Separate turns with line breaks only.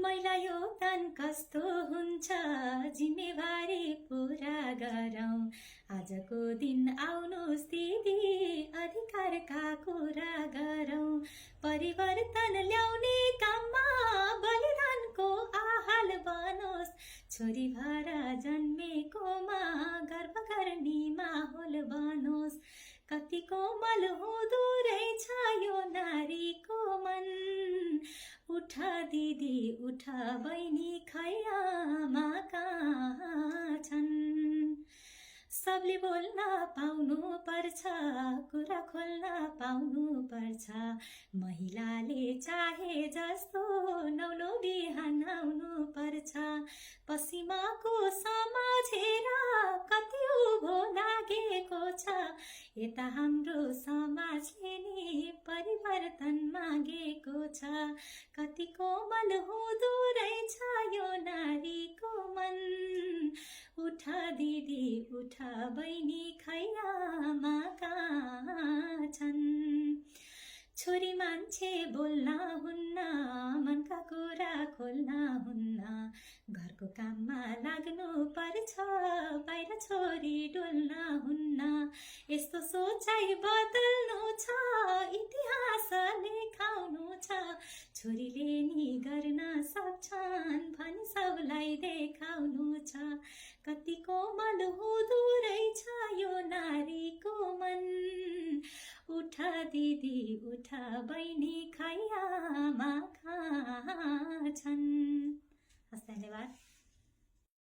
महिला योगदान कस्तो हुन्छ जिम्मेवारी पुरा गरौँ। आजको दिन आउनुहोस् दिदी अधिकारका कुरा गरौँ। परिवर्तन ल्याउने काममा बलिदानको आहाल बनोस्। छोरी भएर जन्मेकोमा गर्व गर्ने माहौल बनोस्। कति कोमल हुँदो रहेछ यो नारीको मन। उठा दिदी उठा बहिनी खै आमा कहाँ छन्। सबले बोल्न पाउनु पर्छ, कुरा खोल्न पाउनु पर्छ। महिलाले चाहे जस्तो नौलो बिहान आउनु पर्छ। पश्चिमको समाजेर कति उभो लागेको छ। यता हाम्रो समाजले नि परिवर्तन मागेको छ। कति कोमल हुँदो रहेछ यो नारीको मन। उठा दिदी उठा बहिनी खै आमा कहाँ छन्। छोरी मान्छे बोल्न हुन्न, मनका कुरा खोल्न हुन्न। घरको काममा लाग्नु पर्छ, बाहिर छोरी डोल्न हुन्न। यस्तो सोचाइ बदल्नु छ, इतिहास लेखाउनु छ। छोरीले नि गर्न सक्छन् भनी सबलाई देखाउनु छ। कति कोमल हुँदो रहेछ यो नारीको मन। उठा दिदी उठा बहिनी खै आमा कहाँ छन्। हस्, धन्यवाद।